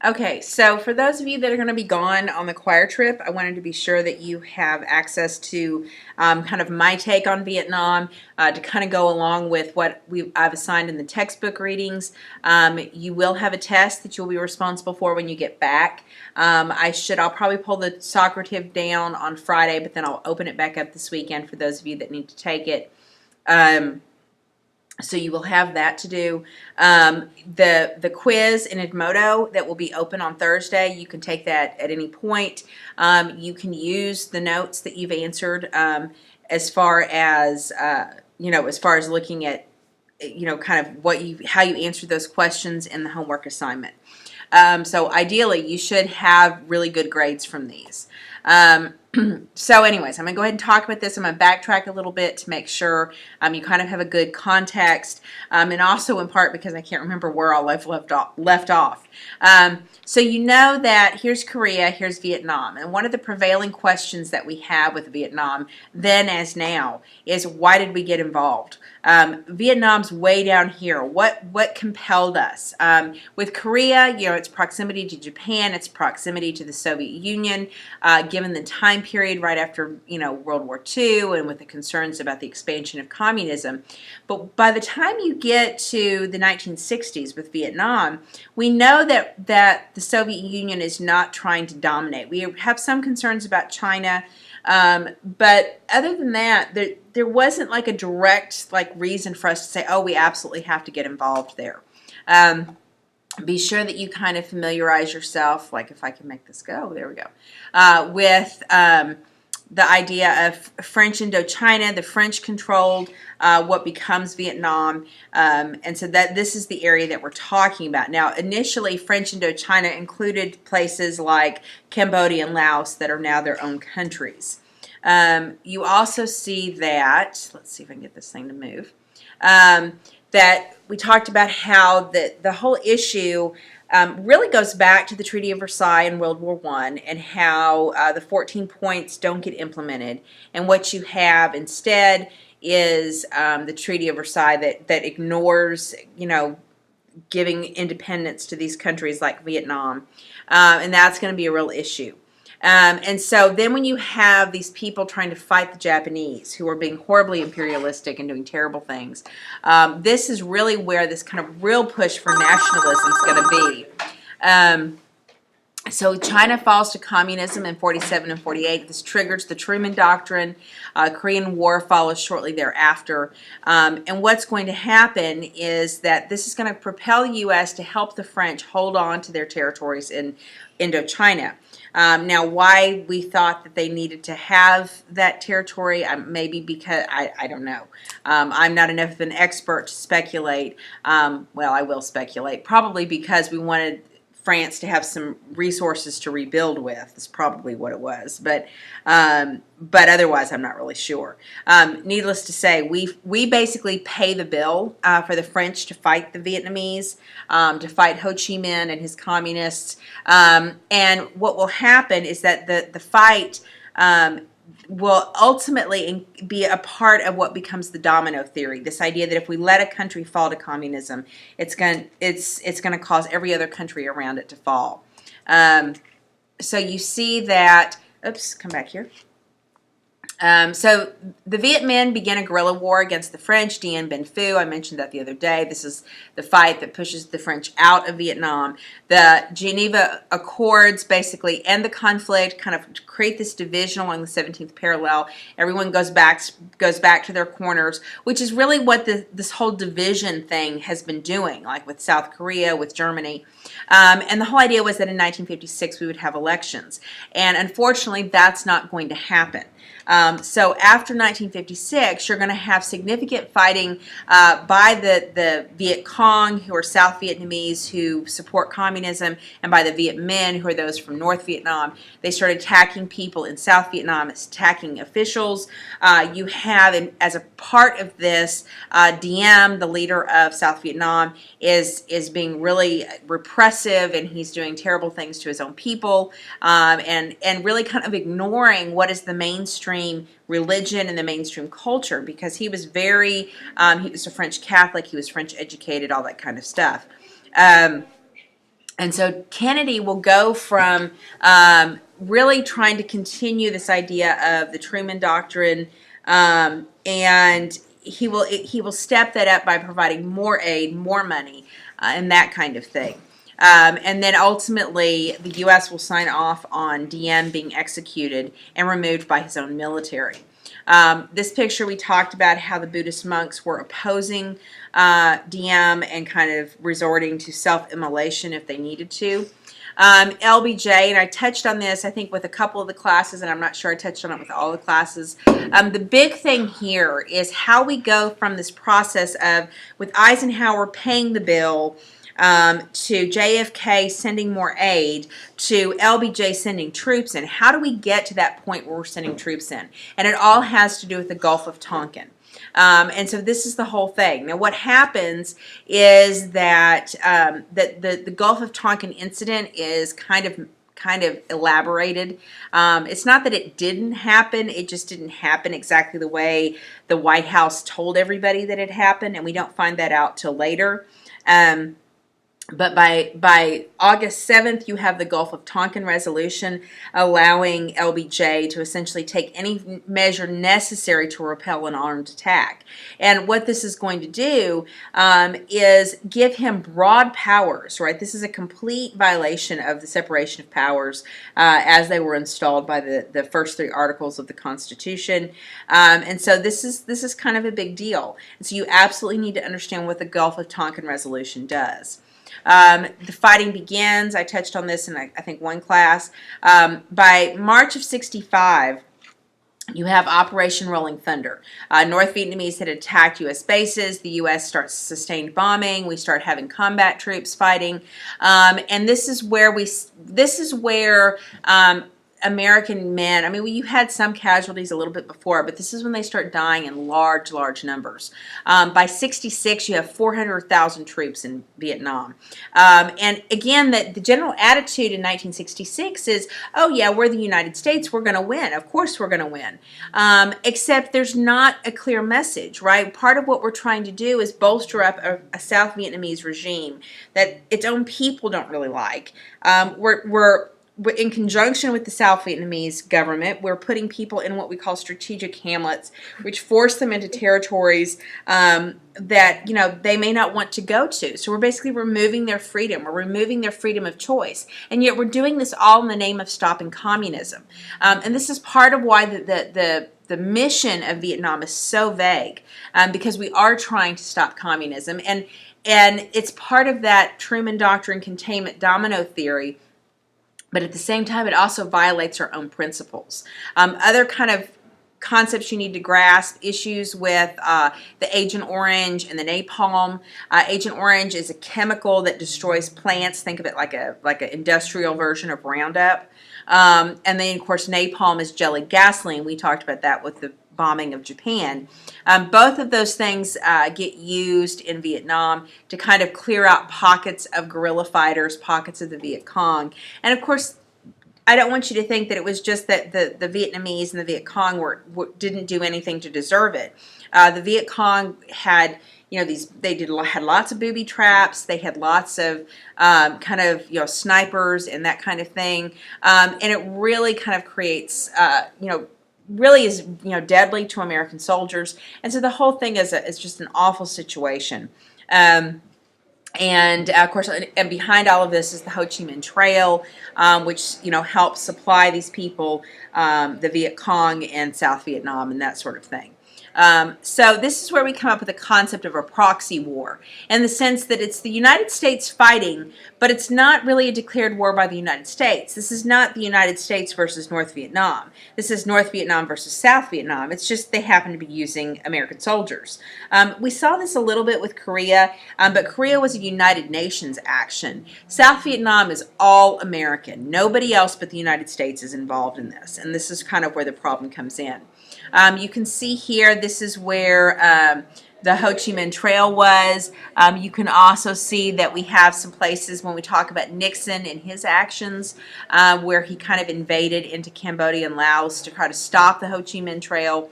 Okay, so for those of you that are going to be gone on the choir trip, I wanted to be sure that you have access to kind of my take on Vietnam to kind of go along with what I've assigned in the textbook readings. You will have a test that you'll be responsible for when you get back. I'll probably pull the Socrative down on Friday, but then I'll open it back up this weekend for those of you that need to take it. So you will have that to do. The quiz in Edmodo that will be open on Thursday, you can take that at any point. You can use the notes that you've answered as far as as far as looking at kind of how you answered those questions in the homework assignment. So ideally, you should have really good grades from these. So anyways, I'm going to go ahead and talk about this. I'm going to backtrack a little bit to make sure you kind of have a good context, and also in part because I can't remember where all I've left off. So you know that here's Korea, here's Vietnam, and one of the prevailing questions that we have with Vietnam, then as now, is why did we get involved? Vietnam's way down here. What compelled us? With Korea, its proximity to Japan, its proximity to the Soviet Union, given the time period right after World War II, and with the concerns about the expansion of communism. But by the time you get to the 1960s with Vietnam, we know that the Soviet Union is not trying to dominate. We have some concerns about China. But other than that, there wasn't like a direct reason for us to say, oh, we absolutely have to get involved there. Be sure that you kind of familiarize yourself, like if I can make this go, there we go, with the idea of French Indochina. The French controlled what becomes Vietnam, and so that this is the area that we're talking about. Now, initially, French Indochina included places like Cambodia and Laos that are now their own countries. You also see that, let's see if I can get this thing to move, that we talked about how the whole issue really goes back to the Treaty of Versailles in World War I, and how the 14 points don't get implemented. And what you have instead is the Treaty of Versailles that ignores, giving independence to these countries like Vietnam. And that's going to be a real issue. And so then when you have these people trying to fight the Japanese, who are being horribly imperialistic and doing terrible things, this is really where this kind of real push for nationalism is going to be. So China falls to communism in 47 and 48. This triggers the Truman Doctrine. Korean War follows shortly thereafter. And what's going to happen is that this is going to propel the U.S. to help the French hold on to their territories in Indochina. Now, why we thought that they needed to have that territory, maybe because, I don't know. I'm not enough of an expert to speculate. Well, I will speculate. Probably because we wanted France to have some resources to rebuild with. Is probably what it was. But otherwise, I'm not really sure. Needless to say, we basically pay the bill for the French to fight the Vietnamese, to fight Ho Chi Minh and his communists. And what will happen is that the fight will ultimately be a part of what becomes the domino theory. This idea that if we let a country fall to communism, it's going to cause every other country around it to fall. So you see that. Oops, come back here. So the Viet Minh began a guerrilla war against the French, Dien Bien Phu. I mentioned that the other day. This is the fight that pushes the French out of Vietnam. The Geneva Accords basically end the conflict, kind of create this division along the 17th parallel. Everyone goes back to their corners, which is really what this whole division thing has been doing, like with South Korea, with Germany. And the whole idea was that in 1956 we would have elections. And unfortunately, that's not going to happen. So after 1956, you're going to have significant fighting by the Viet Cong, who are South Vietnamese who support communism, and by the Viet Minh, who are those from North Vietnam. They started attacking people in South Vietnam, attacking officials. You have, as a part of this, Diem, the leader of South Vietnam, is being really repressive, and he's doing terrible things to his own people, and really kind of ignoring what is the mainstream religion and the mainstream culture, because he was he was a French Catholic, he was French educated, all that kind of stuff. And so Kennedy will go from really trying to continue this idea of the Truman Doctrine, and he will step that up by providing more aid, more money, and that kind of thing. And then ultimately, the U.S. will sign off on Diem being executed and removed by his own military. This picture, we talked about how the Buddhist monks were opposing Diem and kind of resorting to self-immolation if they needed to. LBJ, and I touched on this, I think, with a couple of the classes, and I'm not sure I touched on it with all the classes. The big thing here is how we go from this process of, with Eisenhower paying the bill, to JFK sending more aid, to LBJ sending troops in. How do we get to that point where we're sending troops in? And it all has to do with the Gulf of Tonkin. And so this is the whole thing. Now, what happens is that the Gulf of Tonkin incident is kind of elaborated. It's not that it didn't happen, it just didn't happen exactly the way the White House told everybody that it happened, and we don't find that out till later. But by August 7th, you have the Gulf of Tonkin resolution allowing LBJ to essentially take any measure necessary to repel an armed attack. And what this is going to do is give him broad powers, right? This is a complete violation of the separation of powers as they were installed by the first three articles of the Constitution. And so this is kind of a big deal. And so you absolutely need to understand what the Gulf of Tonkin resolution does. The fighting begins. I touched on this in, I think, one class. By March of 65, you have Operation Rolling Thunder. North Vietnamese had attacked U.S. bases. The U.S. starts sustained bombing. We start having combat troops fighting, and this is where American men, I mean, you had some casualties a little bit before, but this is when they start dying in large, large numbers. By 66, you have 400,000 troops in Vietnam. And again, the general attitude in 1966 is, oh yeah, we're the United States, we're going to win. Of course we're going to win. Except there's not a clear message, right? Part of what we're trying to do is bolster up a South Vietnamese regime that its own people don't really like. We're in conjunction with the South Vietnamese government, we're putting people in what we call strategic hamlets, which force them into territories that they may not want to go to. So we're basically removing their freedom. We're removing their freedom of choice, and yet we're doing this all in the name of stopping communism. And this is part of why the mission of Vietnam is so vague, because we are trying to stop communism, and it's part of that Truman Doctrine containment domino theory. But at the same time, it also violates our own principles. Other kind of concepts you need to grasp, issues with the Agent Orange and the napalm. Agent Orange is a chemical that destroys plants. Think of it like an industrial version of Roundup. And then, of course, napalm is jellied gasoline. We talked about that with the bombing of Japan. Both of those things get used in Vietnam to kind of clear out pockets of guerrilla fighters, pockets of the Viet Cong. And of course, I don't want you to think that it was just that the Vietnamese and the Viet Cong didn't do anything to deserve it. The Viet Cong had had lots of booby traps. They had lots of snipers and that kind of thing. And it really kind of creates really is deadly to American soldiers, and so the whole thing is just an awful situation. And of course, and behind all of this is the Ho Chi Minh Trail, which helps supply these people, the Viet Cong in South Vietnam and that sort of thing. So this is where we come up with the concept of a proxy war, in the sense that it's the United States fighting, but it's not really a declared war by the United States. This is not the United States versus North Vietnam. This is North Vietnam versus South Vietnam. It's just they happen to be using American soldiers. We saw this a little bit with Korea, but Korea was a United Nations action. South Vietnam is all American. Nobody else but the United States is involved in this, and this is kind of where the problem comes in. You can see here, this is where the Ho Chi Minh Trail was. You can also see that we have some places when we talk about Nixon and his actions where he kind of invaded into Cambodia and Laos to try to stop the Ho Chi Minh Trail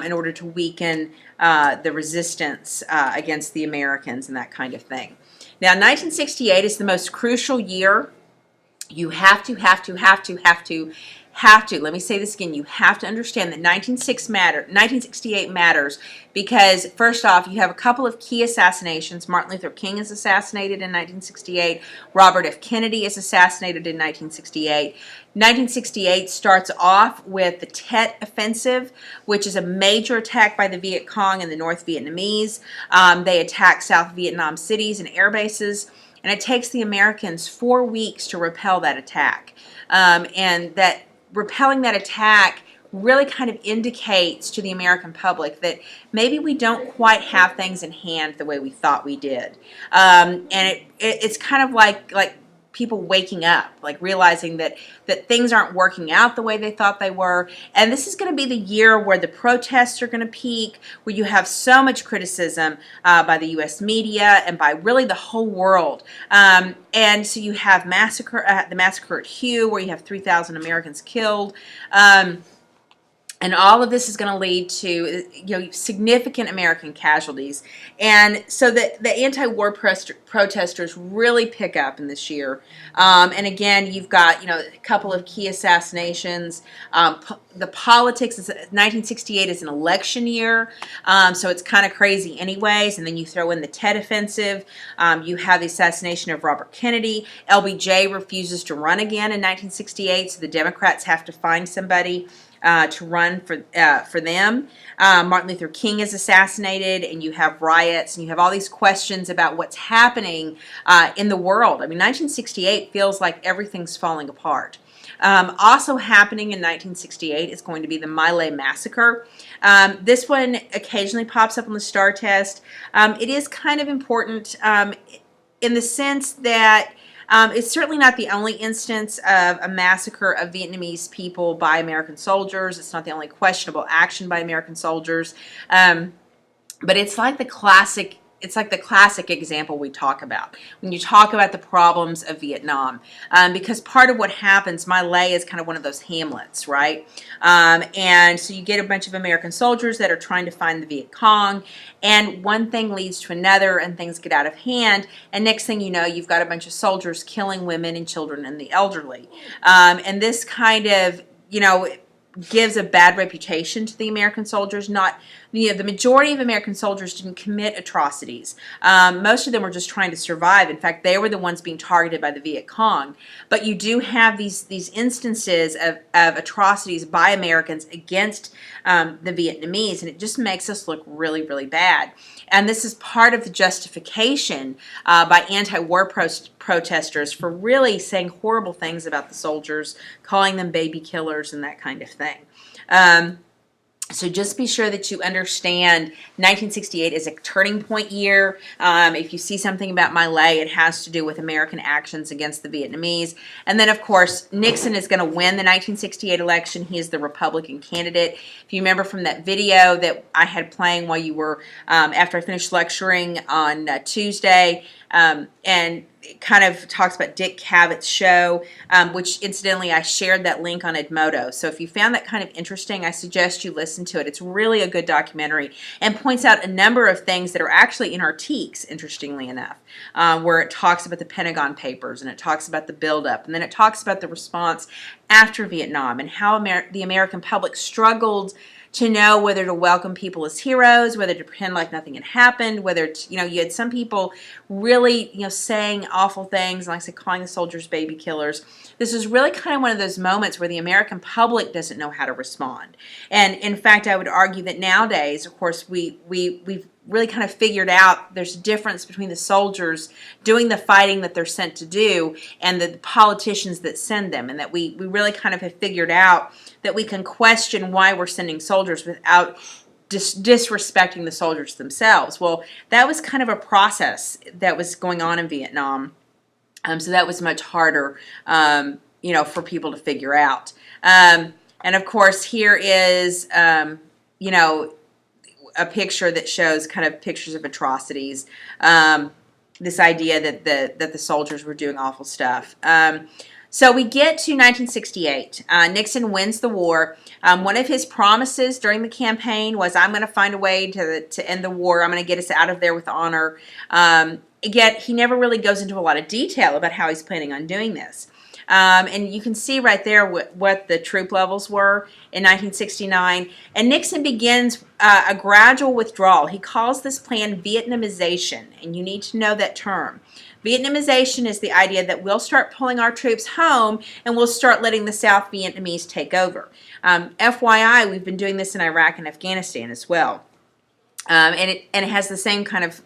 in order to weaken the resistance against the Americans and that kind of thing. Now, 1968 is the most crucial year. You have to, let me say this again, you have to understand that 1968 matters because, first off, you have a couple of key assassinations. Martin Luther King is assassinated in 1968. Robert F. Kennedy is assassinated in 1968. 1968 starts off with the Tet Offensive, which is a major attack by the Viet Cong and the North Vietnamese. They attack South Vietnam cities and air bases. And it takes the Americans 4 weeks to repel that attack. And that repelling that attack really kind of indicates to the American public that maybe we don't quite have things in hand the way we thought we did. And it's kind of like people waking up, like realizing that things aren't working out the way they thought they were. And this is going to be the year where the protests are going to peak, where you have so much criticism by the U.S. media and by really the whole world. And so you have the massacre at Hue, where you have 3,000 Americans killed. And all of this is going to lead to significant American casualties. And so the anti-war protesters really pick up in this year. And again, you've got a couple of key assassinations. The politics is 1968 is an election year, so it's kind of crazy anyways. And then you throw in the Tet Offensive. You have the assassination of Robert Kennedy. LBJ refuses to run again in 1968, so the Democrats have to find somebody to run for them. Martin Luther King is assassinated, and you have riots, and you have all these questions about what's happening in the world. I mean, 1968 feels like everything's falling apart. Also happening in 1968 is going to be the My Lai massacre. This one occasionally pops up on the STAR test. It is kind of important in the sense that it's certainly not the only instance of a massacre of Vietnamese people by American soldiers. It's not the only questionable action by American soldiers. But it's like the classic example we talk about when you talk about the problems of Vietnam, because part of what happens, My Lai is kind of one of those hamlets, right? And so you get a bunch of American soldiers that are trying to find the Viet Cong, and one thing leads to another, and things get out of hand, and next thing you know, you've got a bunch of soldiers killing women and children and the elderly. And this kind of, gives a bad reputation to the American soldiers. The majority of American soldiers didn't commit atrocities. Most of them were just trying to survive. In fact, they were the ones being targeted by the Viet Cong. But you do have these instances of atrocities by Americans against the Vietnamese, and it just makes us look really, really bad. And this is part of the justification by anti-war protesters for really saying horrible things about the soldiers, calling them baby killers and that kind of thing. So just be sure that you understand 1968 is a turning point year. If you see something about My Lai, it has to do with American actions against the Vietnamese. And then, of course, Nixon is going to win the 1968 election. He is the Republican candidate. If you remember from that video that I had playing while you were, after I finished lecturing on Tuesday, and it kind of talks about Dick Cavett's show, which incidentally I shared that link on Edmodo. So if you found that kind of interesting, I suggest you listen to it. It's really a good documentary and points out a number of things that are actually in our TEKS, interestingly enough, where it talks about the Pentagon Papers, and it talks about the buildup, and then it talks about the response after Vietnam and how the American public struggled to know whether to welcome people as heroes, whether to pretend like nothing had happened, whether to, you had some people really, saying awful things, like I said, calling the soldiers baby killers. This is really kind of one of those moments where the American public doesn't know how to respond. And in fact, I would argue that nowadays, of course, we've really kind of figured out there's a difference between the soldiers doing the fighting that they're sent to do and the politicians that send them, and that we really kind of have figured out that we can question why we're sending soldiers without disrespecting the soldiers themselves. Well, that was kind of a process that was going on in Vietnam. So that was much harder, for people to figure out. And of course, here is, a picture that shows kind of pictures of atrocities. This idea that the soldiers were doing awful stuff. So we get to 1968. Nixon wins the war. One of his promises during the campaign was, I'm going to find a way to end the war. I'm going to get us out of there with honor. Yet he never really goes into a lot of detail about how he's planning on doing this. And you can see right there what the troop levels were in 1969. And Nixon begins a gradual withdrawal. He calls this plan Vietnamization, and you need to know that term. Vietnamization is the idea that we'll start pulling our troops home and we'll start letting the South Vietnamese take over. FYI, we've been doing this in Iraq and Afghanistan as well. And it has the same kind of,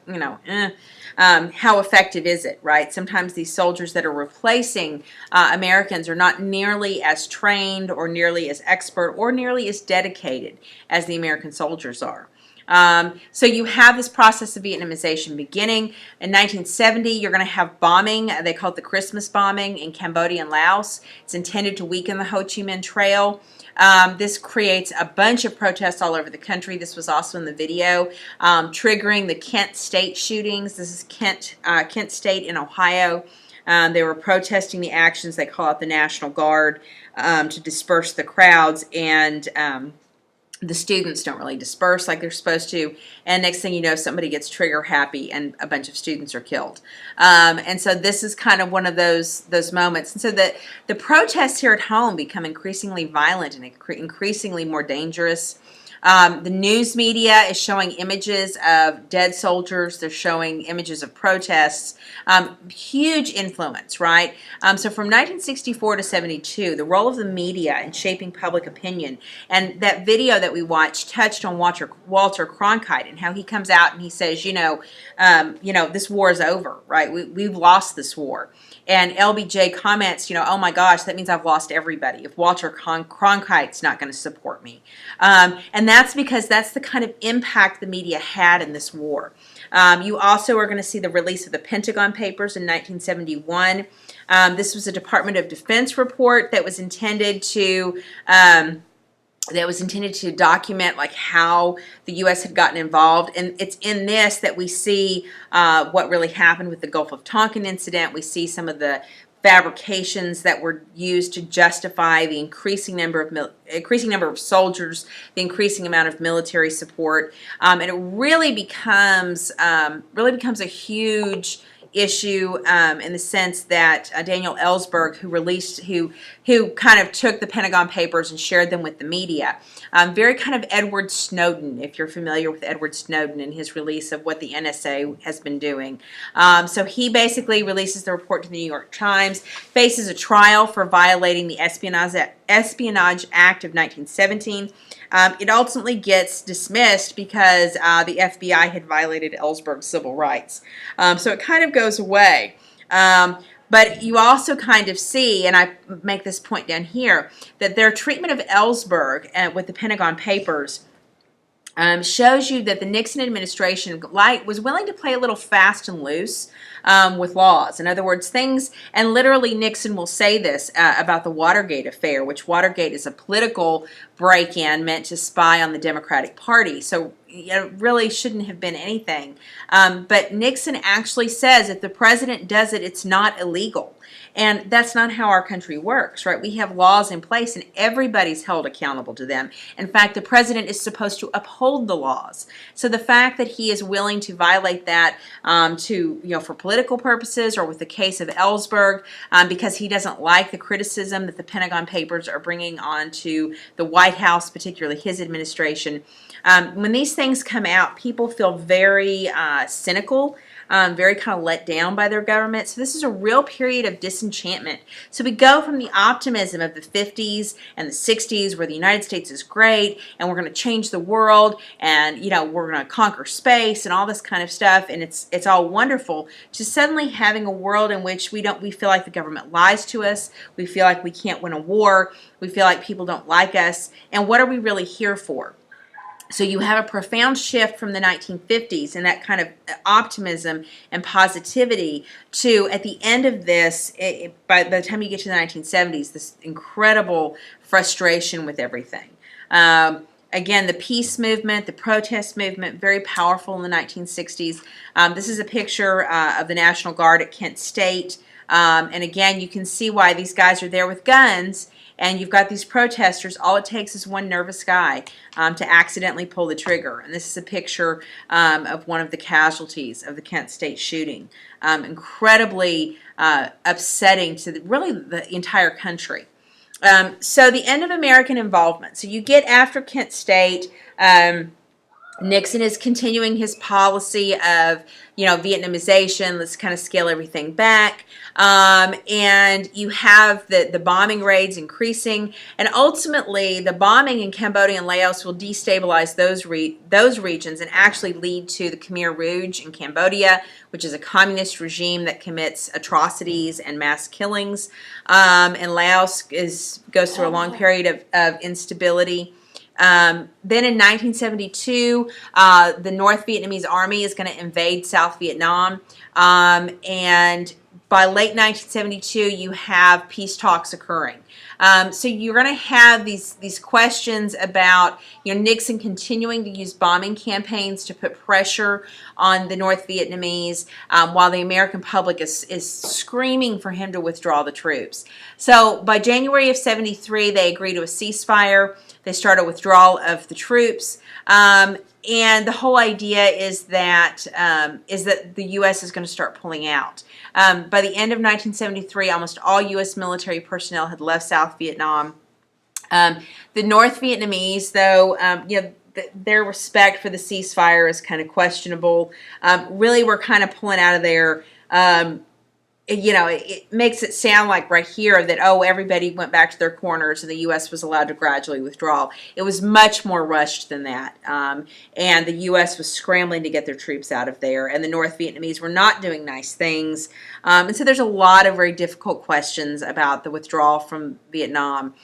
how effective is it, right? Sometimes these soldiers that are replacing Americans are not nearly as trained or nearly as expert or nearly as dedicated as the American soldiers are. So you have this process of Vietnamization beginning. In 1970, you're going to have bombing. They call it the Christmas bombing in Cambodia and Laos. It's intended to weaken the Ho Chi Minh Trail. This creates a bunch of protests all over the country. This was also in the video, triggering the Kent State shootings. This is Kent State in Ohio. They were protesting the actions. They call out the National Guard to disperse the crowds, and the students don't really disperse like they're supposed to, and next thing you know, somebody gets trigger happy and a bunch of students are killed. And so this is kind of one of those moments. And so the protests here at home become increasingly violent and increasingly more dangerous. The news media is showing images of dead soldiers. They're showing images of protests. Huge influence, right? So from 1964 to 72, the role of the media in shaping public opinion. And that video that we watched touched on Walter Cronkite and how he comes out and he says, this war is over, right? We've lost this war. And LBJ comments, oh my gosh, that means I've lost everybody if Walter Cronkite's not going to support me. And that's because that's the kind of impact the media had in this war. You also are going to see the release of the Pentagon Papers in 1971. This was a Department of Defense report that was intended to document like how the U.S. had gotten involved, and it's in this that we see what really happened with the Gulf of Tonkin incident. We see some of the fabrications that were used to justify the increasing number of soldiers, the increasing amount of military support, and it really becomes a huge issue in the sense that Daniel Ellsberg, who kind of took the Pentagon Papers and shared them with the media, very kind of Edward Snowden, if you're familiar with Edward Snowden and his release of what the NSA has been doing. So he basically releases the report to the New York Times, faces a trial for violating the Espionage Act of 1917. It ultimately gets dismissed because the FBI had violated Ellsberg's civil rights. So it kind of goes away. But you also kind of see, and I make this point down here, that their treatment of Ellsberg with the Pentagon Papers shows you that the Nixon administration was willing to play a little fast and loose with laws. In other words, and literally Nixon will say this about the Watergate affair, which Watergate is a political break-in meant to spy on the Democratic Party. So it really shouldn't have been anything. But Nixon actually says if the president does it, it's not illegal. And that's not how our country works, right? We have laws in place and everybody's held accountable to them. In fact, the president is supposed to uphold the laws. So the fact that he is willing to violate that for political purposes, or with the case of Ellsberg, because he doesn't like the criticism that the Pentagon Papers are bringing on to the White House, particularly his administration. When these things come out, people feel very cynical, very kind of let down by their government. So this is a real period of disenchantment. So we go from the optimism of the 50s and the 60s where the United States is great and we're going to change the world and we're going to conquer space and all this kind of stuff and it's all wonderful, to suddenly having a world in which we feel like the government lies to us, we feel like we can't win a war, we feel like people don't like us, and what are we really here for? So you have a profound shift from the 1950s and that kind of optimism and positivity to, at the end of this, by the time you get to the 1970s, this incredible frustration with everything. Again, the peace movement, the protest movement, very powerful in the 1960s. This is a picture of the National Guard at Kent State. And again, you can see why these guys are there with guns, and you've got these protesters. All it takes is one nervous guy to accidentally pull the trigger. And this is a picture of one of the casualties of the Kent State shooting. Incredibly upsetting to really the entire country. So the end of American involvement. So you get after Kent State. Nixon is continuing his policy of, Vietnamization. Let's kind of scale everything back. And you have the bombing raids increasing. And ultimately, the bombing in Cambodia and Laos will destabilize those regions and actually lead to the Khmer Rouge in Cambodia, which is a communist regime that commits atrocities and mass killings. And Laos goes through a long period of instability. Then in 1972, the North Vietnamese army is going to invade South Vietnam. And by late 1972, you have peace talks occurring. So you're going to have these questions about Nixon continuing to use bombing campaigns to put pressure on the North Vietnamese while the American public is screaming for him to withdraw the troops. So by January of 73, they agree to a ceasefire. They start a withdrawal of the troops. And the whole idea is that the U.S. is going to start pulling out. By the end of 1973, almost all U.S. military personnel had left South Vietnam. The North Vietnamese, though, their respect for the ceasefire is kind of questionable. Really, we're kind of pulling out of there. It makes it sound like right here that, everybody went back to their corners and the U.S. was allowed to gradually withdraw. It was much more rushed than that. And the U.S. was scrambling to get their troops out of there. And the North Vietnamese were not doing nice things. And so there's a lot of very difficult questions about the withdrawal from Vietnam.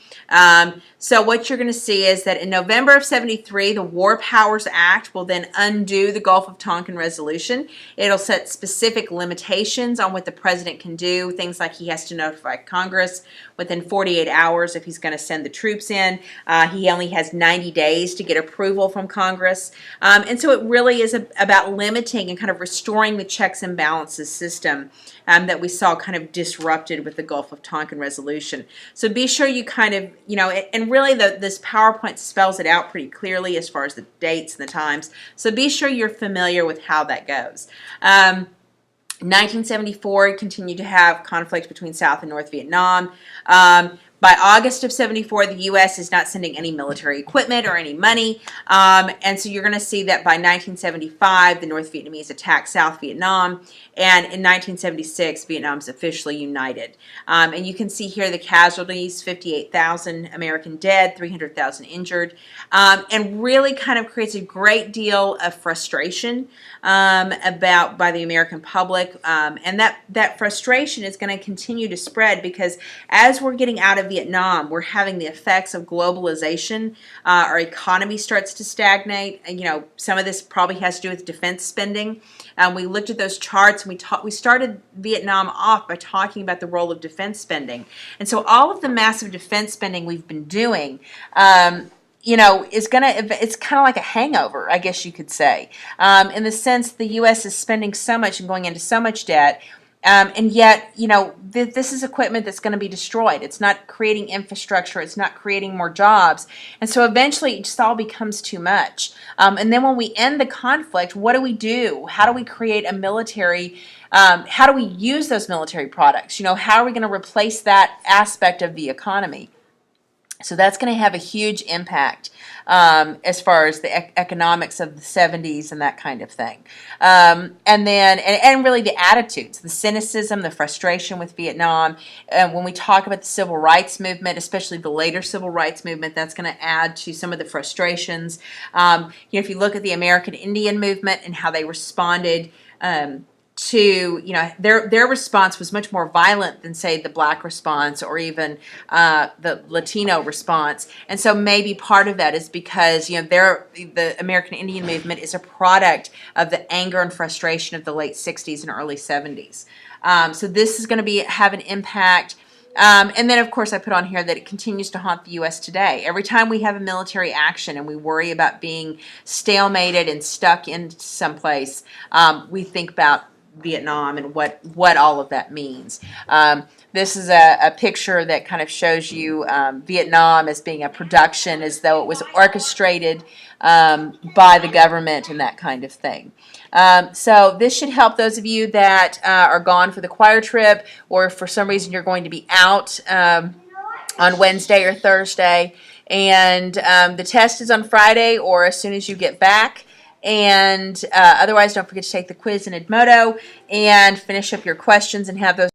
So what you're going to see is that in November of 73, the War Powers Act will then undo the Gulf of Tonkin Resolution. It'll set specific limitations on what the president can do, things like he has to notify Congress within 48 hours if he's going to send the troops in. He only has 90 days to get approval from Congress. And so it really is about limiting and kind of restoring the checks and balances system that we saw kind of disrupted with the Gulf of Tonkin Resolution. So be sure you kind of, and really this PowerPoint spells it out pretty clearly as far as the dates and the times. So be sure you're familiar with how that goes. 1974, continued to have conflict between South and North Vietnam. By August of 74, the U.S. is not sending any military equipment or any money. And so you're going to see that by 1975, the North Vietnamese attack South Vietnam. And in 1976, Vietnam's officially united. And you can see here the casualties, 58,000 American dead, 300,000 injured. And really kind of creates a great deal of frustration by the American public. And that frustration is going to continue to spread because as we're getting out of Vietnam, we're having the effects of globalization. Our economy starts to stagnate. And, some of this probably has to do with defense spending. We looked at those charts and we started Vietnam off by talking about the role of defense spending. And so all of the massive defense spending we've been doing, it's kind of like a hangover, I guess you could say, in the sense the U.S. is spending so much and going into so much debt. And yet, this is equipment that's going to be destroyed. It's not creating infrastructure. It's not creating more jobs. And so eventually it just all becomes too much. And then when we end the conflict, what do we do? How do we create a military? How do we use those military products? How are we going to replace that aspect of the economy? So that's going to have a huge impact as far as the economics of the 70s and that kind of thing. And really the attitudes, the cynicism, the frustration with Vietnam. When we talk about the civil rights movement, especially the later civil rights movement, that's going to add to some of the frustrations. If you look at the American Indian movement and how they responded to, their response was much more violent than, say, the black response or even the Latino response. And so maybe part of that is because, the American Indian movement is a product of the anger and frustration of the late 60s and early 70s. So this is going to have an impact. And then, of course, I put on here that it continues to haunt the U.S. today. Every time we have a military action and we worry about being stalemated and stuck in someplace, we think about Vietnam and what all of that means. This is a picture that kind of shows you Vietnam as being a production, as though it was orchestrated by the government and that kind of thing. So this should help those of you that are gone for the choir trip, or if for some reason you're going to be out on Wednesday or Thursday. And the test is on Friday or as soon as you get back. And otherwise, don't forget to take the quiz in Edmodo and finish up your questions and have those